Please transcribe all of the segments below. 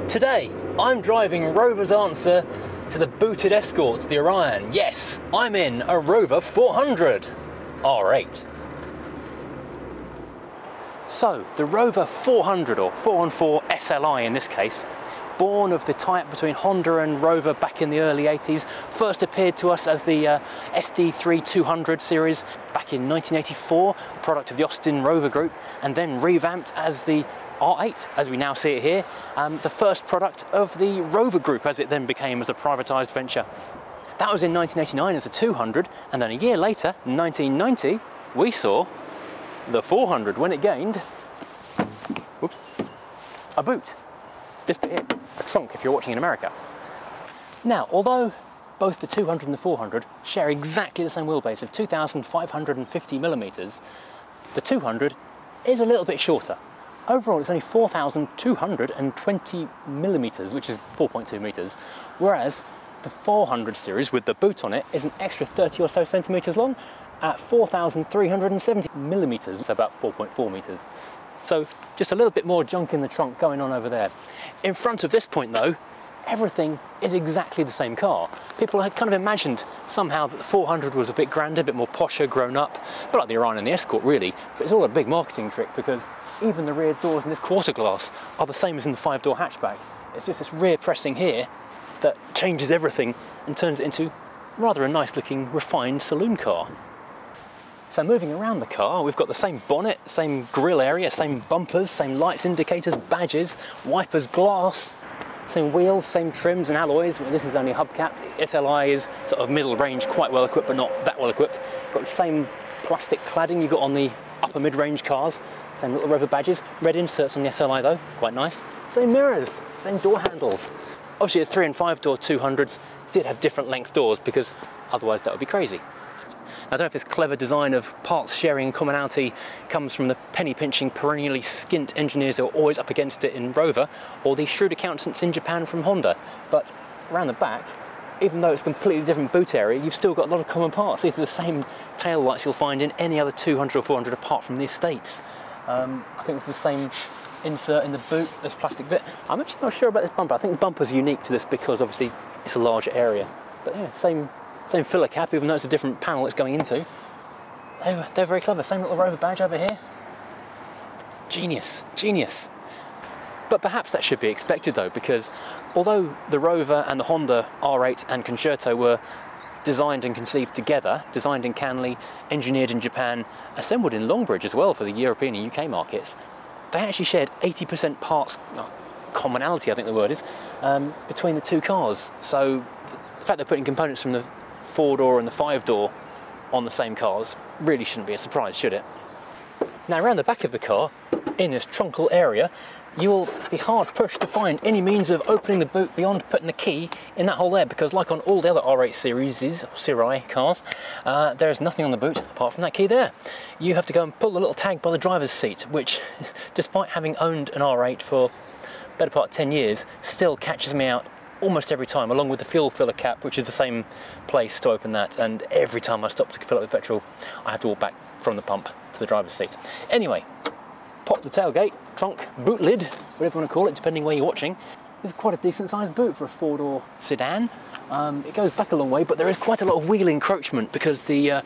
Today, I'm driving Rover's answer to the booted Escort, the Orion. Yes, I'm in a Rover 400 R8. So, the Rover 400, or 414 SLi in this case, born of the tie-up between Honda and Rover back in the early 80s, first appeared to us as the SD3 200 series back in 1984, product of the Austin Rover Group, and then revamped as the R8, as we now see it here, the first product of the Rover Group as it then became as a privatised venture. That was in 1989 as the 200, and then a year later, 1990, we saw the 400 when it gained, whoops, a boot. This bit here, a trunk if you're watching in America. Now, although both the 200 and the 400 share exactly the same wheelbase of 2,550mm, the 200 is a little bit shorter. Overall, it's only 4,220mm, which is 4.2 meters, whereas the 400 series with the boot on it is an extra 30 or so centimeters long at 4,370mm, so about 4.4 meters. So just a little bit more junk in the trunk going on over there. In front of this point though, everything is exactly the same car. People had kind of imagined somehow that the 400 was a bit grander, a bit more posher, grown up, a bit like the Orion and the Escort really, but it's all a big marketing trick because even the rear doors in this quarter glass are the same as in the 5-door hatchback. It's just this rear pressing here that changes everything and turns it into rather a nice looking refined saloon car. So moving around the car, we've got the same bonnet, same grille area, same bumpers, same lights, indicators, badges, wipers, glass, same wheels, same trims and alloys. Well, this is only a hubcap. SLi is sort of middle range, quite well equipped, but not that well equipped. Got the same plastic cladding you got on the upper mid-range cars. Same little Rover badges, red inserts on the SLi though, quite nice. Same mirrors, same door handles. Obviously the 3 and 5 door 200s did have different length doors because otherwise that would be crazy. Now, I don't know if this clever design of parts sharing and commonality comes from the penny pinching, perennially skint engineers who are always up against it in Rover, or the shrewd accountants in Japan from Honda, but around the back, even though it's a completely different boot area, you've still got a lot of common parts. These are the same tail lights you'll find in any other 200 or 400 apart from the Estates. I think it's the same insert in the boot, this plastic bit. I'm actually not sure about this bumper. I think the bumper's unique to this because obviously it's a larger area. But yeah, same filler cap, even though it's a different panel it's going into. They're very clever. Same little Rover badge over here. Genius, genius. But perhaps that should be expected though, because although the Rover and the Honda R8 and Concerto were designed and conceived together, designed in Canley, engineered in Japan, assembled in Longbridge as well for the European and UK markets, they actually shared 80% parts, commonality I think the word is, between the two cars. So the fact they're putting components from the 4-door and the 5-door on the same cars really shouldn't be a surprise, should it? Now around the back of the car, in this trunkle area, you will be hard pushed to find any means of opening the boot beyond putting the key in that hole there, because like on all the other R8 series cars, there's nothing on the boot apart from that key there. You have to go and pull the little tag by the driver's seat, which, despite having owned an R8 for the better part of 10 years, still catches me out almost every time, along with the fuel filler cap, which is the same place to open that, and every time I stop to fill up with petrol, I have to walk back from the pump to the driver's seat. Anyway, pop the tailgate, trunk, boot lid, whatever you want to call it, depending where you're watching. This is quite a decent sized boot for a 4-door sedan. It goes back a long way, but there is quite a lot of wheel encroachment because the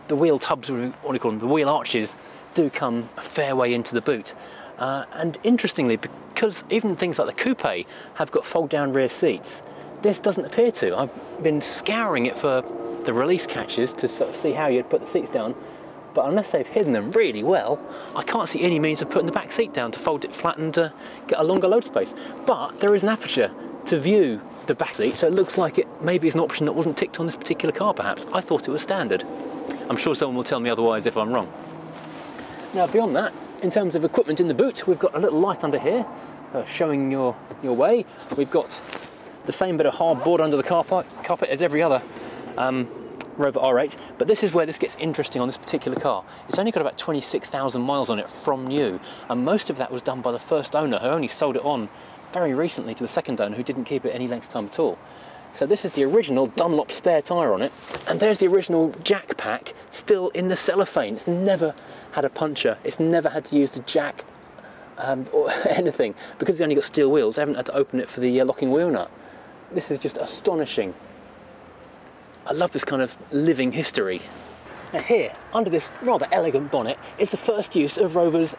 wheel tubs, what do you call them, the wheel arches, do come a fair way into the boot. And interestingly, because even things like the coupe have got fold-down rear seats, this doesn't appear to. I've been scouring it for the release catches to sort of see how you'd put the seats down, but unless they've hidden them really well, I can't see any means of putting the back seat down to fold it flat and get a longer load space. But there is an aperture to view the back seat, so it looks like it maybe is an option that wasn't ticked on this particular car perhaps. I thought it was standard. I'm sure someone will tell me otherwise if I'm wrong. Now beyond that, in terms of equipment in the boot, we've got a little light under here showing your way. We've got the same bit of hardboard under the carpet as every other Rover R8, but this is where this gets interesting on this particular car. It's only got about 26,000 miles on it from new, and most of that was done by the first owner, who only sold it on very recently to the second owner, who didn't keep it any length of time at all. So this is the original Dunlop spare tyre on it, and there's the original jack pack still in the cellophane. It's never had a puncture, it's never had to use the jack or anything. Because it's only got steel wheels, I haven't had to open it for the locking wheel nut. This is just astonishing. I love this kind of living history. Now here, under this rather elegant bonnet, is the first use of Rover's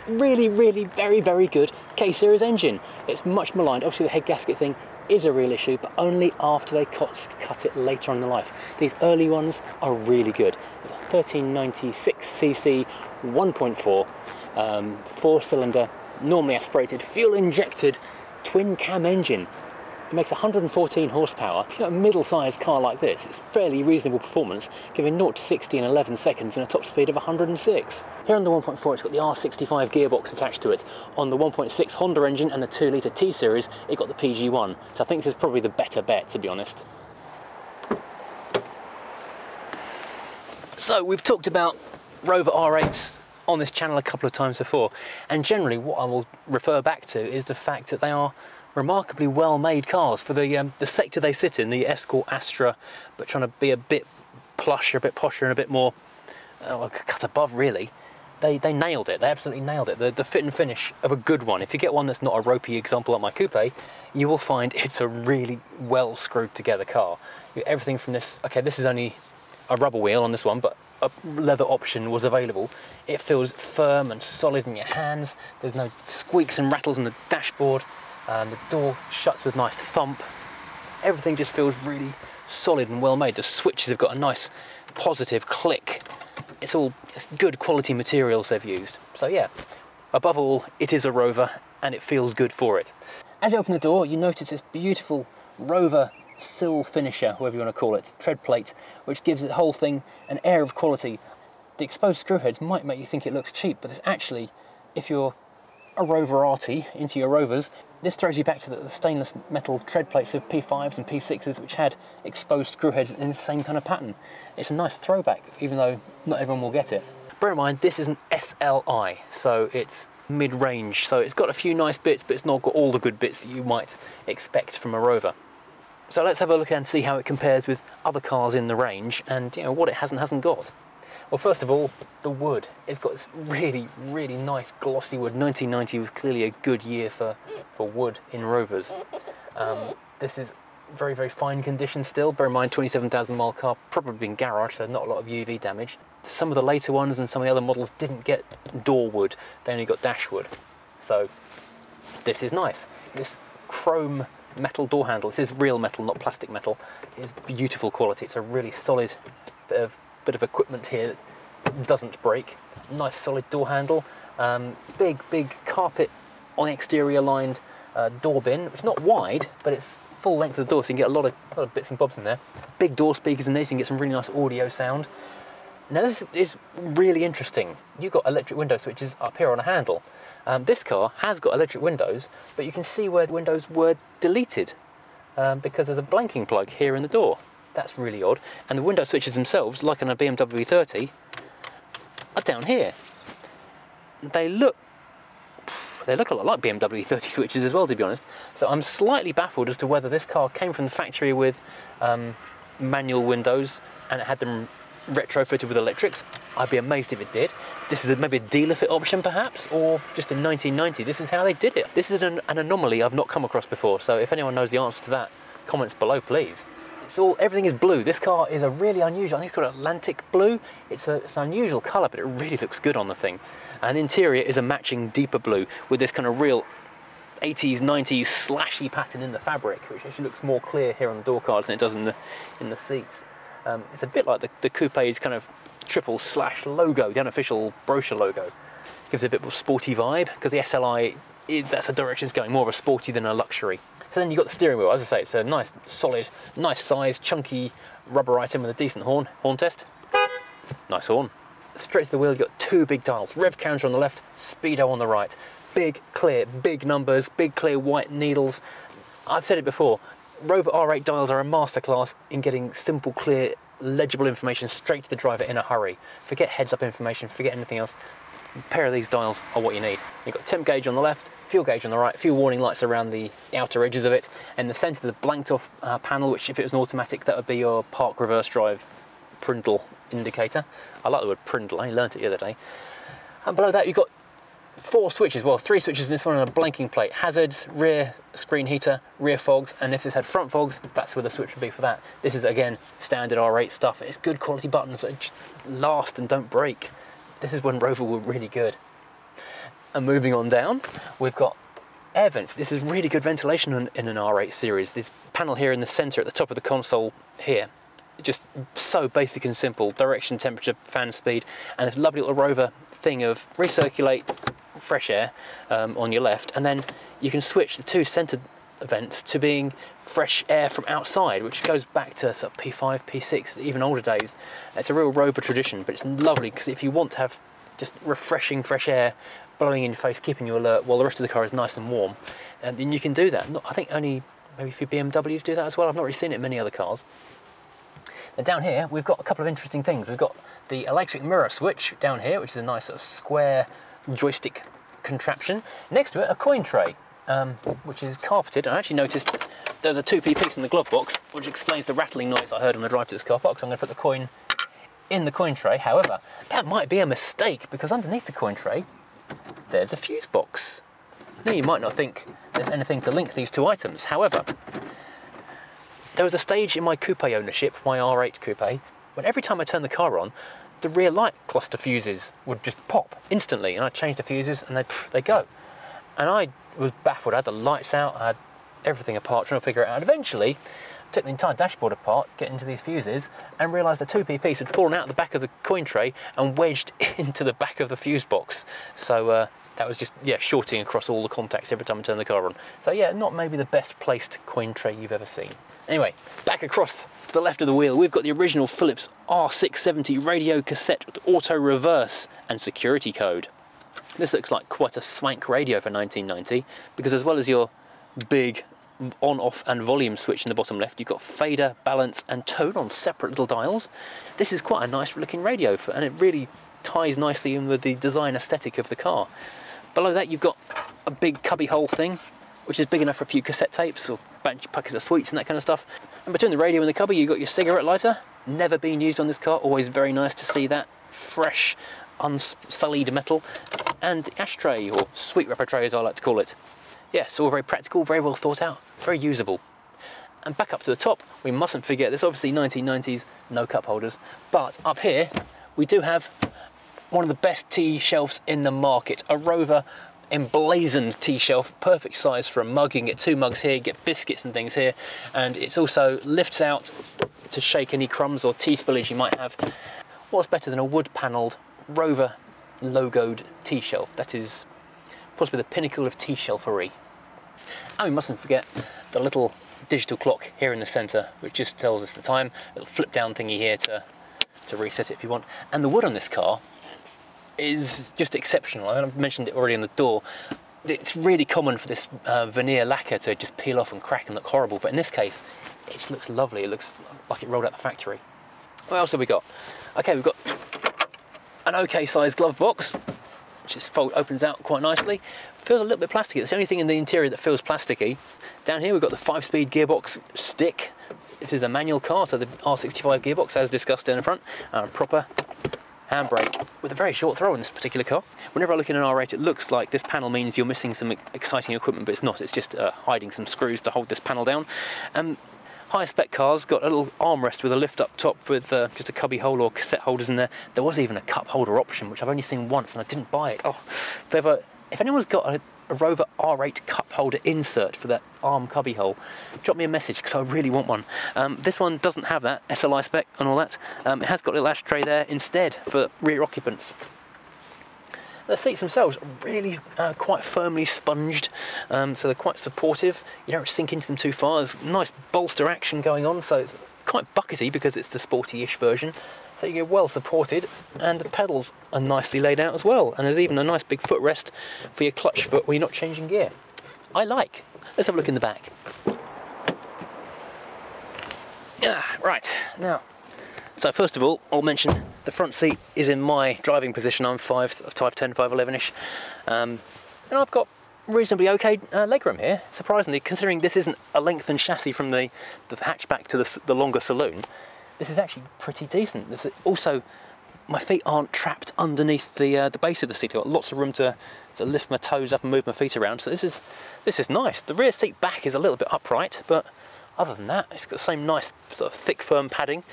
really, very, very good K-Series engine. It's much maligned. Obviously the head gasket thing is a real issue, but only after they cut it later on in the life. These early ones are really good. It's a 1396cc 1.4 4-cylinder, normally aspirated, fuel-injected twin-cam engine. It makes 114 horsepower. If you've got a middle-sized car like this, it's fairly reasonable performance, giving 0 to 60 in 11 seconds and a top speed of 106. Here on the 1.4, it's got the R65 gearbox attached to it. On the 1.6 Honda engine and the 2-litre T-Series, it got the PG1. So I think this is probably the better bet, to be honest. So we've talked about Rover R8s on this channel a couple of times before, and generally what I will refer back to is the fact that they are remarkably well-made cars for the sector they sit in, the Escort Astra, but trying to be a bit plusher, a bit posher, and a bit more cut above, really. They nailed it. They absolutely nailed it. The fit and finish of a good one. If you get one that's not a ropey example like my coupe, you will find it's a really well screwed together car. Everything from this, okay, this is only a rubber wheel on this one, but a leather option was available. It feels firm and solid in your hands. There's no squeaks and rattles on the dashboard. The door shuts with a nice thump. Everything just feels really solid and well made. The switches have got a nice positive click. It's good quality materials they've used. So yeah, above all, it is a Rover and it feels good for it. As you open the door, you notice this beautiful Rover sill finisher, whatever you want to call it, tread plate, which gives the whole thing an air of quality. The exposed screw heads might make you think it looks cheap, but it's actually, if you're a Roverati into your Rovers, this throws you back to the stainless metal tread plates of P5s and P6s, which had exposed screw heads in the same kind of pattern. It's a nice throwback, even though not everyone will get it. Bear in mind, this is an SLi, so it's mid-range, so it's got a few nice bits, but it's not got all the good bits that you might expect from a Rover. So let's have a look and see how it compares with other cars in the range, and what it has and hasn't got. Well, first of all, the wood. It's got this really nice glossy wood. 1990 was clearly a good year for wood in Rovers. This is very fine condition still. Bear in mind, 27,000 mile car, probably been garage, so not a lot of UV damage. Some of the later ones and some of the other models didn't get door wood. They only got dash wood. So this is nice. This chrome metal door handle, this is real metal, not plastic metal, is beautiful quality. It's a really solid bit of equipment here that doesn't break. Nice solid door handle, big carpet on exterior lined door bin. It's not wide, but it's full length of the door, so you can get a lot of bits and bobs in there. Big door speakers in there, so you can get some really nice audio sound. Now this is really interesting. You've got electric window switches up here on a handle. This car has got electric windows, but you can see where the windows were deleted because there's a blanking plug here in the door. That's really odd. And the window switches themselves, like on a BMW 30, are down here. They look a lot like BMW 30 switches as well, to be honest. So I'm slightly baffled as to whether this car came from the factory with manual windows and it had them retrofitted with electrics. I'd be amazed if it did. This is maybe a dealer fit option perhaps, or just in 1990 this is how they did it. This is an anomaly I've not come across before, so if anyone knows the answer to that, comments below please. Everything is blue. This car is a really unusual, I think it's called Atlantic blue. It's an unusual colour, but it really looks good on the thing. And the interior is a matching deeper blue with this kind of real 80s, 90s slashy pattern in the fabric, which actually looks more clear here on the door cards than it does in the seats. It's a bit like the coupe's kind of triple slash logo, the unofficial brochure logo. Gives it a bit more sporty vibe, because the SLi that's the direction it's going, more of a sporty than a luxury. So then you've got the steering wheel. As I say, it's a nice, solid, nice size, chunky rubber item with a decent horn. Horn test. Nice horn. Straight to the wheel, you've got two big dials. Rev counter on the left, speedo on the right. Big, clear, big numbers, big, clear white needles. I've said it before, Rover R8 dials are a masterclass in getting simple, clear, legible information straight to the driver in a hurry. Forget heads-up information, forget anything else. A pair of these dials are what you need. You've got temp gauge on the left, fuel gauge on the right, a few warning lights around the outer edges of it, and the centre, the blanked off panel, which if it was an automatic, that would be your park reverse drive Prindle indicator. I like the word Prindle, I learnt it the other day. And below that you've got 4 switches, well 3 switches in this one and a blanking plate. Hazards, rear screen heater, rear fogs, and if this had front fogs, that's where the switch would be for that. This is again standard R8 stuff. It's good quality buttons that just last and don't break. This is when Rover were really good. And moving on down, we've got air vents. This is really good ventilation in an R8 series. This panel here in the center at the top of the console here, just so basic and simple. Direction, temperature, fan speed, and this lovely little Rover thing of recirculate fresh air on your left, and then you can switch the 2 centered vents to being fresh air from outside, which goes back to sort of P5, P6, even older days. It's a real Rover tradition, but it's lovely because if you want to have just refreshing fresh air blowing in your face, keeping you alert while the rest of the car is nice and warm, and then you can do that. I think only maybe a few BMWs do that as well. I've not really seen it in many other cars. And down here we've got a couple of interesting things. We've got the electric mirror switch down here, which is a nice sort of square joystick contraption. Next to it, a coin tray, which is carpeted. I actually noticed there's a 2p piece in the glove box, which explains the rattling noise I heard on the drive to this car park. So I'm going to put the coin in the coin tray. However, that might be a mistake because underneath the coin tray, there's a fuse box. Now you might not think there's anything to link these 2 items. However, there was a stage in my coupe ownership, my R8 coupe, when every time I turned the car on, the rear light cluster fuses would just pop instantly, and I'd change the fuses and they'd go. And I was baffled. I had the lights out, I had everything apart, trying to figure it out. And eventually, I took the entire dashboard apart, get into these fuses, and realised the 2p piece had fallen out the back of the coin tray and wedged into the back of the fuse box. So that was just, yeah, shorting across all the contacts every time I turned the car on. So yeah, not maybe the best placed coin tray you've ever seen. Anyway, back across to the left of the wheel, we've got the original Philips R670 radio cassette with auto reverse and security code. This looks like quite a swank radio for 1990, because as well as your big on, off and volume switch in the bottom left, you've got fader, balance and tone on separate little dials. This is quite a nice looking radio, and it really ties nicely in with the design aesthetic of the car. Below that you've got a big cubby hole thing, which is big enough for a few cassette tapes or bunch packets of sweets and that kind of stuff. And between the radio and the cubby you've got your cigarette lighter, never been used on this car, always very nice to see that fresh, unsullied metal, and the ashtray, or sweet wrapper tray as I like to call it. Yes, all very practical, very well thought out, very usable. And back up to the top, we mustn't forget, this obviously 1990s, no cup holders, but up here we do have one of the best tea shelves in the market, a Rover emblazoned tea shelf, perfect size for a mug. You can get 2 mugs here, you get biscuits and things here, and it's also lifts out to shake any crumbs or tea spillage you might have. What's better than a wood panelled Rover logoed tea shelf? That is possibly the pinnacle of tea shelfery. And we mustn't forget the little digital clock here in the centre, which just tells us the time. A little flip down thingy here to reset it if you want. And the wood on this car is just exceptional. I've mentioned it already on the door. It's really common for this veneer lacquer to just peel off and crack and look horrible, but in this case it just looks lovely. It looks like it rolled out the factory. What else have we got? Okay, we've got an okay sized glove box, which just opens out quite nicely. Feels a little bit plasticky. It's the only thing in the interior that feels plasticky. Down here we've got the 5-speed gearbox stick. This is a manual car, so the R65 gearbox as discussed down the front, and a proper handbrake with a very short throw in this particular car. Whenever I look in an R8 it looks like this panel means you're missing some exciting equipment, but it's not. It's just hiding some screws to hold this panel down. Higher spec cars got a little armrest with a lift up top with just a cubby hole or cassette holders in there. There was even a cup holder option, which I've only seen once and I didn't buy it. Oh, if anyone's got a Rover R8 cup holder insert for that arm cubby hole, drop me a message because I really want one. This one doesn't have that SLi spec and all that. It has got a little ashtray there instead for rear occupants. The seats themselves are really quite firmly sponged, so they're quite supportive. You don't sink into them too far. There's nice bolster action going on, so it's quite buckety because it's the sporty-ish version. So you get well supported, and the pedals are nicely laid out as well. And there's even a nice big footrest for your clutch foot where you're not changing gear. Let's have a look in the back. Right, now, so first of all, I'll mention the front seat is in my driving position. I'm 5'10", 5'11"-ish, and I've got reasonably okay legroom here, surprisingly, considering this isn't a lengthened chassis from the hatchback to the longer saloon. This is actually pretty decent. This is also my feet aren't trapped underneath the base of the seat. I've got lots of room to lift my toes up and move my feet around. So this is nice. The rear seat back is a little bit upright, but other than that, it's got the same nice sort of thick, firm padding.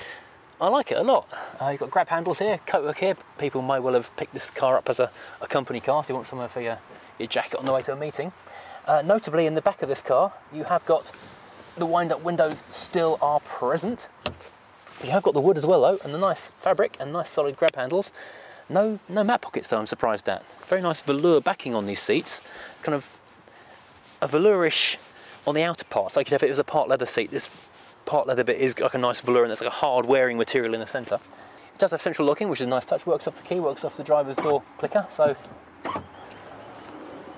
I like it a lot. You've got grab handles here, coat hook here. People may well have picked this car up as a company car, so you want somewhere for your jacket on the way to a meeting. Notably, in the back of this car, you have got the wind-up windows still are present. You have got the wood as well, though, and the nice fabric and nice solid grab handles. No mat pockets, though, I'm surprised at. Very nice velour backing on these seats. It's kind of a velourish on the outer parts, like if it was a part leather seat. This part leather bit is like a nice velour, and there's like a hard wearing material in the centre. It does have central locking, which is a nice touch. Works off the key, works off the driver's door clicker, so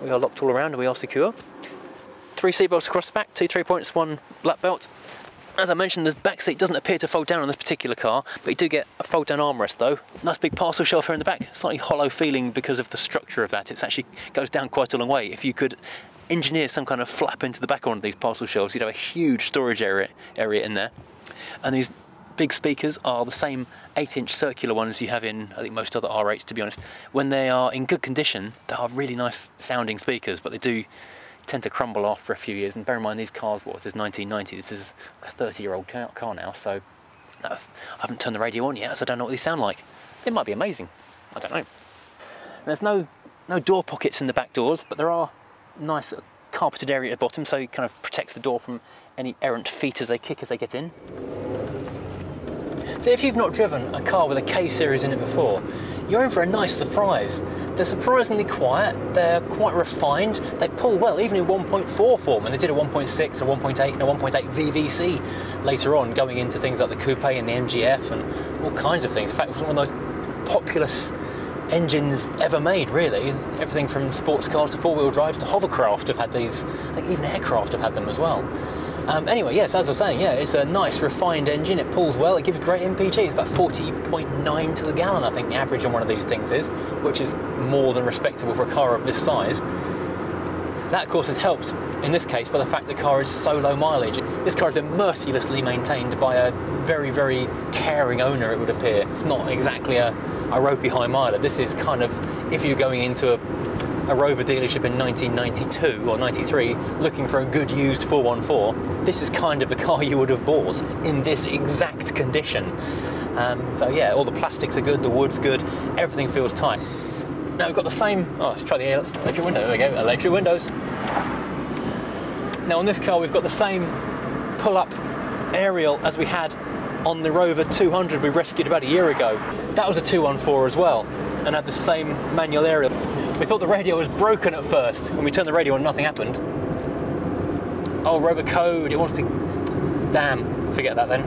we are locked all around and we are secure. 3 seat belts across the back, 2 3-points, 1 lap belt. As I mentioned, the back seat doesn't appear to fold down on this particular car, but you do get a fold down armrest though. Nice big parcel shelf here in the back, slightly hollow feeling because of the structure of that. It actually goes down quite a long way. If you could engineer some kind of flap into the back of one of these parcel shelves, you'd have a huge storage area in there. And these big speakers are the same 8-inch circular ones you have in, I think, most other R8s, to be honest. When they are in good condition, they are really nice sounding speakers, but they do tend to crumble after a few years. And bear in mind, these cars, what, this is 1990, this is a 30-year-old car now, so I haven't turned the radio on yet, so I don't know what these sound like. It might be amazing, I don't know. There's no door pockets in the back doors, but there are nice carpeted area at the bottom, so it kind of protects the door from any errant feet as they kick as they get in. So if you've not driven a car with a K-series in it before, you're in for a nice surprise. They're surprisingly quiet, they're quite refined, they pull well, even in 1.4 form, and they did a 1.6, a 1.8 and a 1.8 VVC later on, going into things like the Coupe and the MGF and all kinds of things. In fact, it was one of the most populous engines ever made, really. Everything from sports cars to four-wheel drives to hovercraft have had these. I think even aircraft have had them as well. Anyway, yes, as I was saying, yeah, it's a nice refined engine. It pulls well. It gives great MPG. It's about 40.9 to the gallon, I think the average on one of these things is, which is more than respectable for a car of this size. That, of course, is helped in this case by the fact the car is so low mileage. This car has been mercilessly maintained by a very, very caring owner, it would appear. It's not exactly a ropey high miler. This is kind of, if you're going into a Rover dealership in 1992 or 93 looking for a good used 414, this is kind of the car you would have bought in this exact condition. So yeah, all the plastics are good, the wood's good, everything feels tight. Now we've got the same, let's try the electric window, there we go, electric windows. Now on this car we've got the same pull-up aerial as we had on the Rover 200 we rescued about a year ago. That was a 214 as well, and had the same manual aerial. We thought the radio was broken at first. When we turned the radio on, nothing happened. Oh, Rover code, it wants to... Damn, forget that then.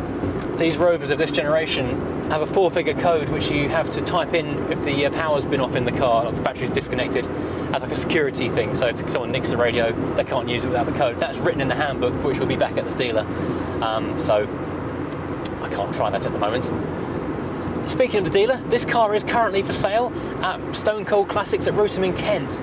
These Rovers of this generation have a 4-figure code which you have to type in if the power's been off in the car, or the battery's disconnected, as like a security thing. So if someone nicks the radio, they can't use it without the code. That's written in the handbook, which will be back at the dealer. So I can't try that at the moment. Speaking of the dealer, this car is currently for sale at Stone Cold Classics at Rootham in Kent.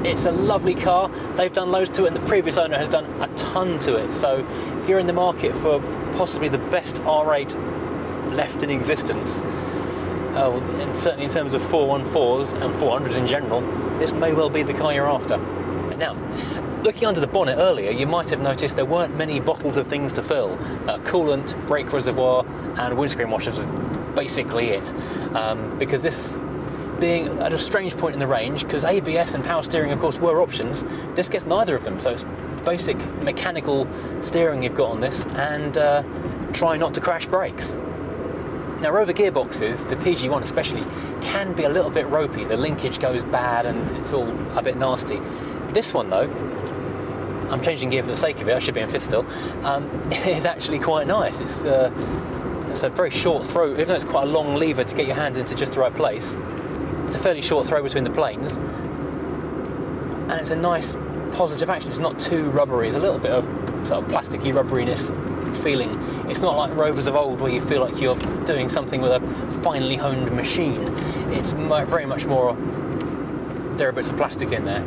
It's a lovely car. They've done loads to it, and the previous owner has done a ton to it. So if you're in the market for possibly the best R8 left in existence, and certainly in terms of 414s and 400s in general, this may well be the car you're after. Now, looking under the bonnet earlier, you might have noticed there weren't many bottles of things to fill. Coolant, brake reservoir, and windscreen washers is basically it. Because this being at a strange point in the range, because ABS and power steering, of course, were options, this gets neither of them. So it's basic mechanical steering you've got on this, and try not to crash brakes. Now, Rover gearboxes, the PG1 especially, can be a little bit ropey. The linkage goes bad and it's all a bit nasty. This one, though, I'm changing gear for the sake of it, I should be in fifth still, is actually quite nice. It's a very short throw, even though it's quite a long lever to get your hand into just the right place. It's a fairly short throw between the planes, and it's a nice positive action. It's not too rubbery. It's a little bit of sort of plasticky rubberiness feeling. It's not like Rovers of old where you feel like you're doing something with a finely honed machine. It's very much more, there are bits of plastic in there.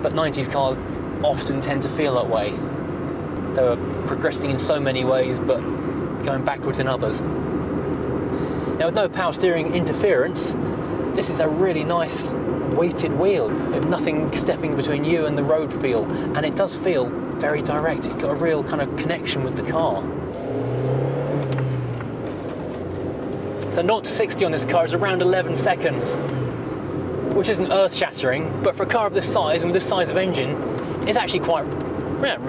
But 90s cars often tend to feel that way. They were progressing in so many ways, but going backwards in others. Now with no power steering interference, this is a really nice weighted wheel with nothing stepping between you and the road feel, and it does feel very direct. You've got a real kind of connection with the car. The 0 to 60 on this car is around 11 seconds, which isn't earth-shattering, but for a car of this size and with this size of engine, it's actually quite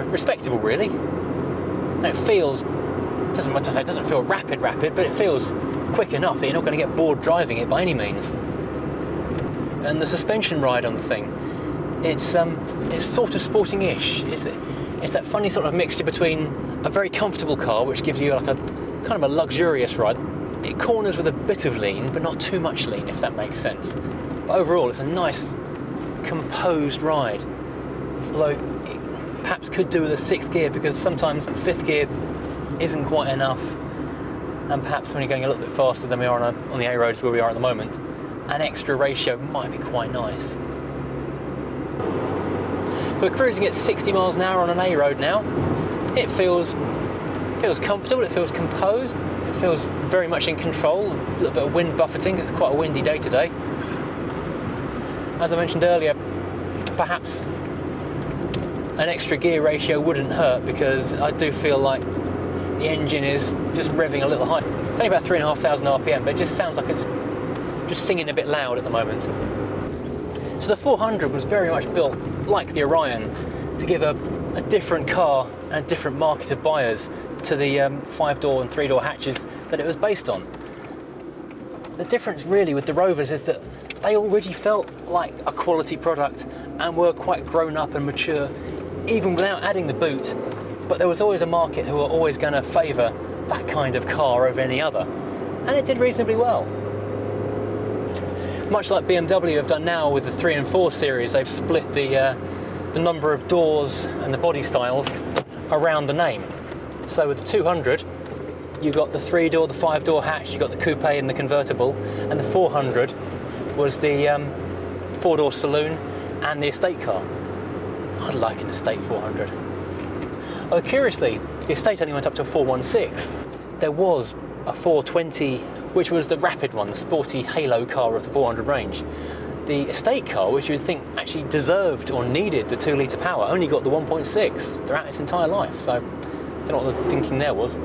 respectable, really. And it feels, it doesn't feel rapid, but it feels quick enough that you're not going to get bored driving it by any means. And the suspension ride on the thing, it's sort of sporting-ish. It's that funny sort of mixture between a very comfortable car, which gives you like a kind of a luxurious ride. It corners with a bit of lean, but not too much lean, if that makes sense. But overall, it's a nice, composed ride. Although it perhaps could do with a 6th gear, because sometimes 5th gear isn't quite enough. And perhaps when you're going a little bit faster than we are on the A roads where we are at the moment, an extra ratio might be quite nice. So we're cruising at 60 miles an hour on an A road now. It feels comfortable, it feels composed, it feels very much in control, a little bit of wind buffeting. It's quite a windy day today. As I mentioned earlier, perhaps an extra gear ratio wouldn't hurt, because I do feel like the engine is just revving a little high. It's only about 3,500 RPM, but it just sounds like it's just singing a bit loud at the moment. So the 400 was very much built like the Orion to give a different car and a different market of buyers to the 5-door and 3-door hatches that it was based on. The difference really with the Rovers is that they already felt like a quality product and were quite grown up and mature, even without adding the boot. But there was always a market who were always going to favour that kind of car over any other, and it did reasonably well. Much like BMW have done now with the 3 and 4 series, they've split the number of doors and the body styles around the name. So with the 200, you've got the 3-door, the 5-door hatch, you've got the coupe and the convertible, and the 400 was the 4-door saloon and the estate car. I'd like an estate 400. Oh, curiously, the estate only went up to a 416. There was a 420, which was the rapid one, the sporty halo car of the 400 range. The estate car, which you would think actually deserved or needed the 2-litre power, only got the 1.6 throughout its entire life. So I don't know what the thinking there was.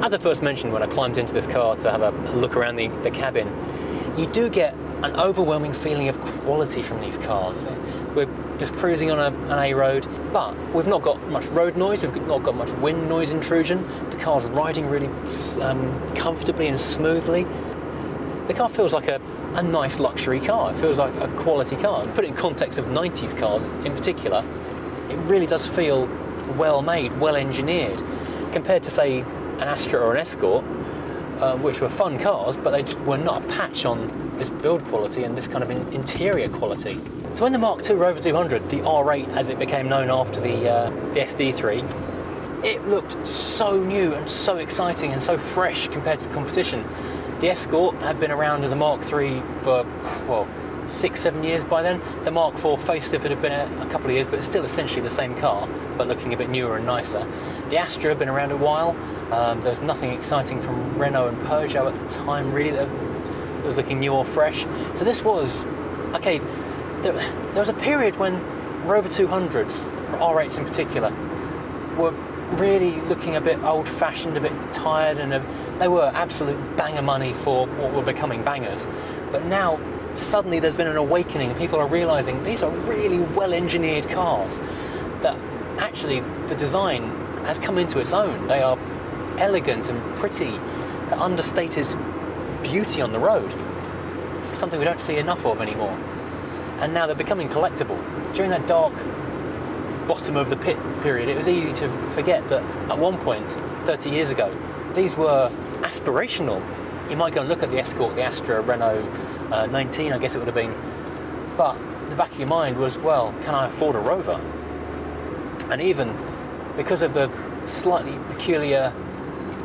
As I first mentioned when I climbed into this car to have a look around the cabin, you do get an overwhelming feeling of quality from these cars. We're just cruising on an A road, but we've not got much road noise, we've not got much wind noise intrusion. The car's riding really comfortably and smoothly. The car feels like a nice luxury car. It feels like a quality car. And put it in context of 90s cars in particular, it really does feel well made, well engineered, compared to say an Astra or an Escort, which were fun cars, but they just were not a patch on this build quality and this kind of interior quality. So when the Mark II Rover 200, the R8 as it became known after the SD3, it looked so new and so exciting and so fresh compared to the competition. The Escort had been around as a Mark III for, well, 6-7 years by then. The Mark IV facelift had been a couple of years, but it's still essentially the same car, but looking a bit newer and nicer. The Astra had been around a while. There's nothing exciting from Renault and Peugeot at the time, really, that was looking new or fresh. So this was, okay, there was a period when Rover 200s, or R8s in particular, were really looking a bit old-fashioned, a bit tired, and they were absolute banger money for what were becoming bangers. But now, suddenly there's been an awakening, and people are realising these are really well-engineered cars, that actually the design has come into its own. They are elegant and pretty, the understated beauty on the road, something we don't see enough of anymore. And now they're becoming collectible. During that dark bottom of the pit period, it was easy to forget that at one point, 30 years ago, these were aspirational. You might go and look at the Escort, the Astra, Renault 19, I guess it would have been, but the back of your mind was, well, can I afford a Rover? And even because of the slightly peculiar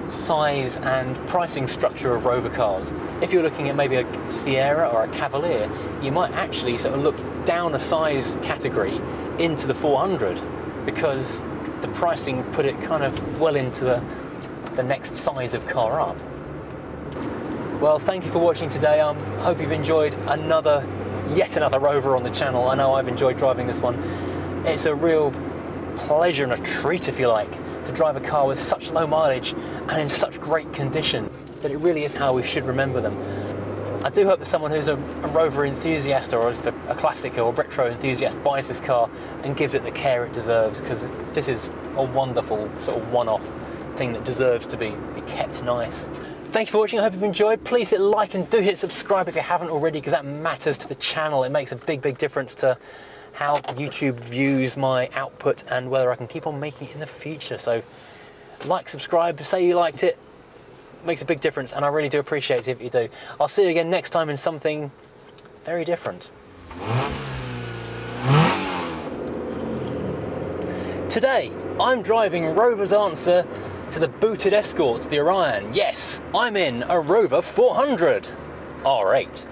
size and pricing structure of Rover cars, if you're looking at maybe a Sierra or a Cavalier, you might actually sort of look down a size category into the 400, because the pricing put it kind of well into the next size of car up. Well, thank you for watching today. I hope you've enjoyed yet another Rover on the channel. I know I've enjoyed driving this one. It's a real pleasure and a treat, if you like, to drive a car with such low mileage and in such great condition, that it really is how we should remember them. I do hope that someone who's a Rover enthusiast or just a classic or a retro enthusiast buys this car and gives it the care it deserves, because this is a wonderful sort of one-off thing that deserves to be kept nice. Thank you for watching. I hope you've enjoyed. Please hit like and do hit subscribe if you haven't already, because that matters to the channel. It makes a big difference to how YouTube views my output and whether I can keep on making it in the future. So like, subscribe, say you liked it. Makes a big difference, and I really do appreciate it if you do. I'll see you again next time in something very different. Today, I'm driving Rover's answer to the booted Escort, the Orion. Yes, I'm in a Rover 400 R8.